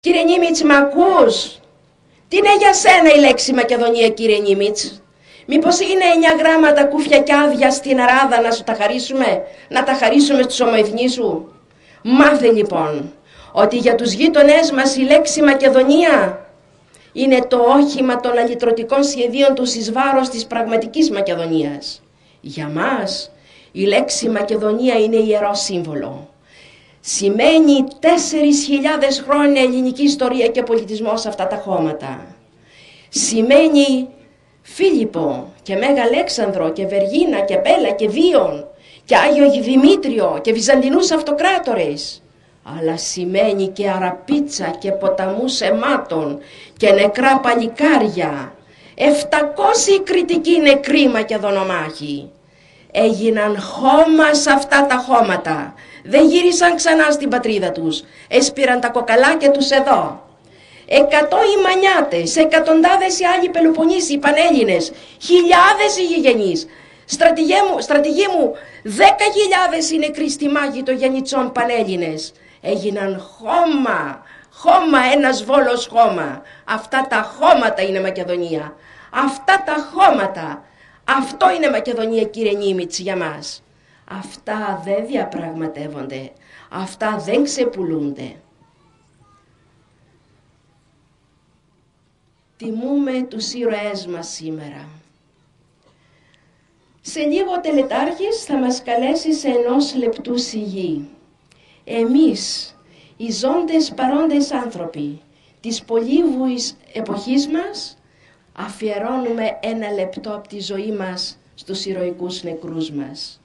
Κύριε Νίμιτς, μ' ακούς? Τι είναι για σένα η λέξη Μακεδονία, κύριε Νίμιτς? Μήπως είναι 9 γράμματα κούφια κι άδεια στην αράδα να σου τα χαρίσουμε, να τα χαρίσουμε στους ομοεθνείς σου? Μάθε λοιπόν ότι για τους γείτονές μας η λέξη Μακεδονία είναι το όχημα των αλυτρωτικών σχεδίων του εις βάρος της πραγματικής Μακεδονίας. Για μας η λέξη Μακεδονία είναι ιερό σύμβολο. Σημαίνει 4.000 χρόνια ελληνική ιστορία και πολιτισμό σε αυτά τα χώματα. Σημαίνει Φίλιππο και Μέγα Αλέξανδρο και Βεργίνα και Πέλα και Βίον και Άγιο Δημήτριο και Βυζαντινούς αυτοκράτορες. Αλλά σημαίνει και Αραπίτσα και ποταμούς αιμάτων και νεκρά παλικάρια. 700 κριτικοί νεκροί Μακεδονομάχοι. Έγιναν χώμα σε αυτά τα χώματα. Δεν γύρισαν ξανά στην πατρίδα τους. Έσπηραν τα κοκαλάκια τους εδώ. 100 οι Μανιάτες, εκατοντάδες οι άλλοι Πελοποννήσοι, οι Πανέλληνες, χιλιάδες οι γηγενείς. Στρατηγοί μου, 10.000 οι νεκροί στη μάχη των Γιαννιτσών Πανέλληνες. Έγιναν χώμα, χώμα, ένας Βόλος χώμα. Αυτά τα χώματα είναι Μακεδονία. Αυτά τα χώματα. Αυτό είναι Μακεδονία, κύριε Νίμιτς, για μας. Αυτά δεν διαπραγματεύονται. Αυτά δεν ξεπουλούνται. Τιμούμε τους ήρωές μας σήμερα. Σε λίγο ο τελετάρχης θα μας καλέσει σε 1 λεπτού σιγή. Εμείς, οι ζώντες παρόντες άνθρωποι της πολύβουης εποχής μας, αφιερώνουμε 1 λεπτό από τη ζωή μας στους ηρωικούς νεκρούς μας.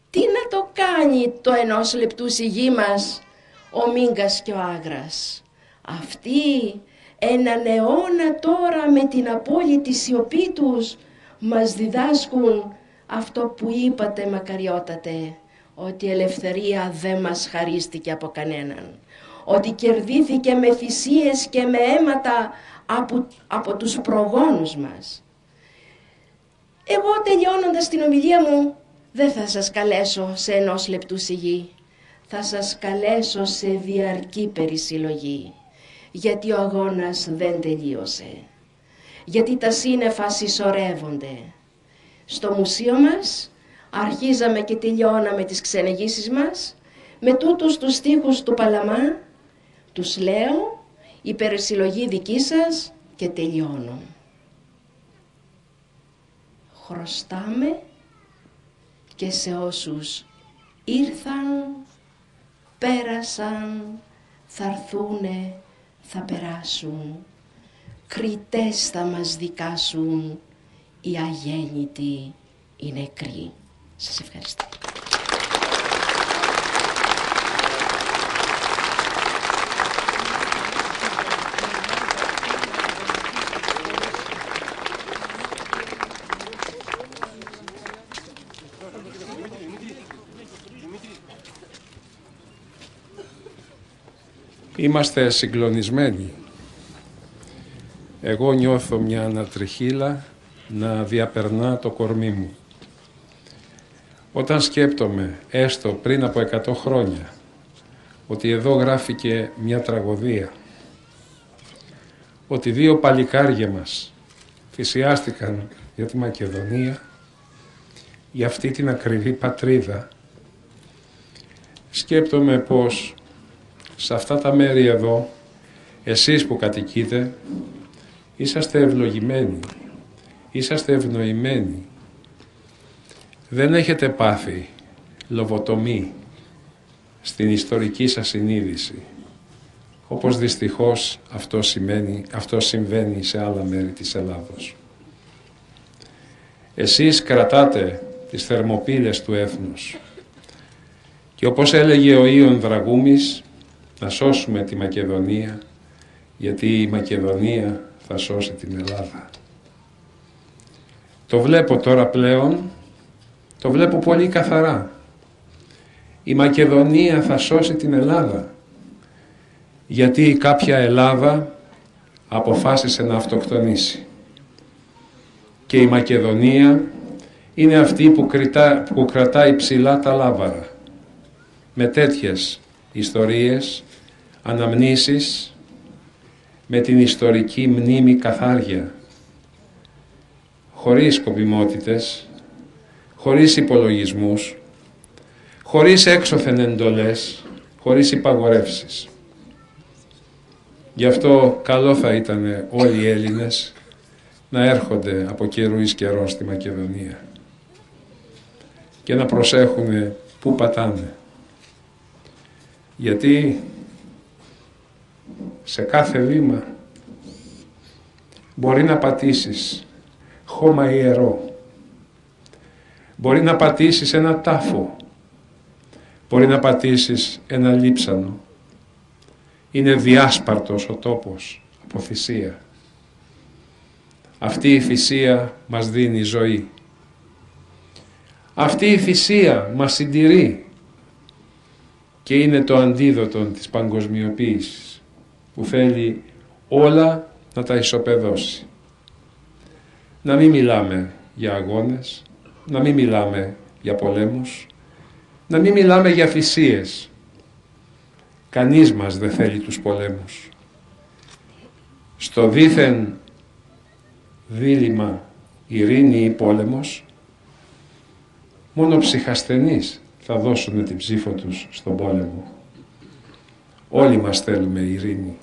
Τι να το κάνει το 1 λεπτού σιγή μας ο Μίγκας και ο Άγρας? Αυτοί έναν αιώνα τώρα με την απόλυτη σιωπή τους μας διδάσκουν αυτό που είπατε, μακαριότατε, ότι η ελευθερία δεν μας χαρίστηκε από κανέναν, ότι κερδίθηκε με θυσίες και με αίματα από τους προγόνους μας. Εγώ, τελειώνοντας την ομιλία μου, δεν θα σας καλέσω σε 1 λεπτού σιγή. Θα σας καλέσω σε διαρκή περισυλλογή. Γιατί ο αγώνας δεν τελείωσε. Γιατί τα σύννεφα συσσωρεύονται. Στο μουσείο μας αρχίζαμε και τελειώναμε τις ξεναγήσεις μας με τούτους τους στίχους του Παλαμά. Τους λέω, η περισυλλογή δική σας και τελειώνω. Χρωστάμε και σε όσους ήρθαν, πέρασαν, θα έρθουνε, θα περάσουν. Κριτές θα μας δικάσουν οι αγέννητοι, οι νεκροί. Σας ευχαριστώ. Είμαστε συγκλονισμένοι. Εγώ νιώθω μια ανατριχύλα να διαπερνά το κορμί μου. Όταν σκέπτομαι, έστω πριν από 100 χρόνια, ότι εδώ γράφηκε μια τραγωδία, ότι 2 παλικάρια μας θυσιάστηκαν για τη Μακεδονία, για αυτή την ακριβή πατρίδα, σκέπτομαι πως σε αυτά τα μέρη εδώ, εσείς που κατοικείτε, είσαστε ευλογημένοι, είσαστε ευνοημένοι. Δεν έχετε πάθει λοβοτομή στην ιστορική σας συνείδηση, όπως δυστυχώς αυτό συμβαίνει σε άλλα μέρη της Ελλάδος. Εσείς κρατάτε τις θερμοπύλες του έθνους και όπως έλεγε ο Ιων Δραγούμης, να σώσουμε τη Μακεδονία, γιατί η Μακεδονία θα σώσει την Ελλάδα. Το βλέπω τώρα πλέον, το βλέπω πολύ καθαρά. Η Μακεδονία θα σώσει την Ελλάδα, γιατί κάποια Ελλάδα αποφάσισε να αυτοκτονήσει. Και η Μακεδονία είναι αυτή που κρατάει ψηλά τα λάβαρα. Με τέτοιες ιστορίες Αναμνήσεις με την ιστορική μνήμη καθάρια, χωρίς σκοπιμότητες, χωρίς υπολογισμούς, χωρίς έξωθεν εντολές, χωρίς υπαγορεύσεις. Γι' αυτό καλό θα ήταν όλοι οι Έλληνες να έρχονται από καιρού εις καιρόν στη Μακεδονία και να προσέχουν πού πατάνε. Γιατί σε κάθε βήμα μπορεί να πατήσεις χώμα ιερό, μπορεί να πατήσεις ένα τάφο, μπορεί να πατήσεις ένα λείψανο. Είναι διάσπαρτος ο τόπος από θυσία. Αυτή η θυσία μας δίνει ζωή. Αυτή η θυσία μας συντηρεί και είναι το αντίδοτο της παγκοσμιοποίησης που θέλει όλα να τα ισοπεδώσει. Να μην μιλάμε για αγώνες, να μην μιλάμε για πολέμους, να μην μιλάμε για θυσίες. Κανείς μας δεν θέλει τους πολέμους. Στο δήθεν δίλημμα ειρήνη ή πόλεμος, μόνο ψυχασθενείς θα δώσουν την ψήφο τους στον πόλεμο. Όλοι μας θέλουμε ειρήνη,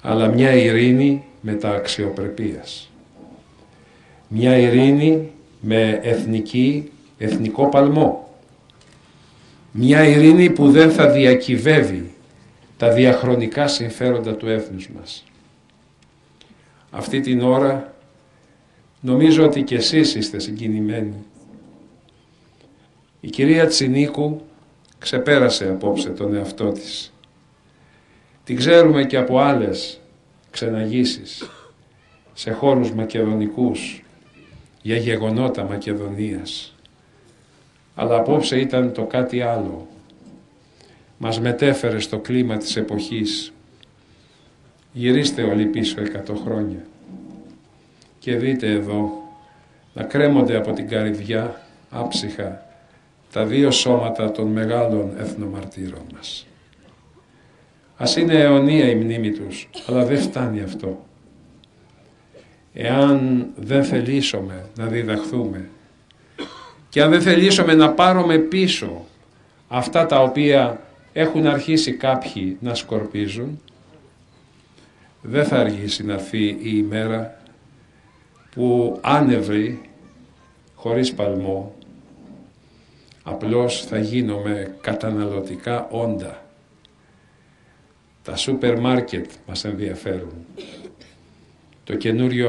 αλλά μια ειρήνη με τα αξιοπρεπίας. Μια ειρήνη με εθνικό παλμό. Μια ειρήνη που δεν θα διακυβεύει τα διαχρονικά συμφέροντα του έθνους μας. Αυτή την ώρα νομίζω ότι και εσείς είστε συγκινημένοι. Η κυρία Τσινίκου ξεπέρασε απόψε τον εαυτό της. Την ξέρουμε και από άλλες ξεναγήσεις σε χώρους μακεδονικούς για γεγονότα Μακεδονίας. Αλλά απόψε ήταν το κάτι άλλο. Μας μετέφερε στο κλίμα της εποχής. Γυρίστε όλοι πίσω 100 χρόνια και δείτε εδώ να κρέμονται από την καρυδιά άψυχα τα δύο σώματα των μεγάλων εθνομαρτύρων μας. Ας είναι αιωνία η μνήμη τους, αλλά δεν φτάνει αυτό. Εάν δεν θελήσουμε να διδαχθούμε και αν δεν θελήσουμε να πάρουμε πίσω αυτά τα οποία έχουν αρχίσει κάποιοι να σκορπίζουν, δεν θα αργήσει να έρθει η ημέρα που άνευροι, χωρίς παλμό, απλώς θα γίνουμε καταναλωτικά όντα. Τα σούπερ μάρκετ μας ενδιαφέρουν. Το καινούριο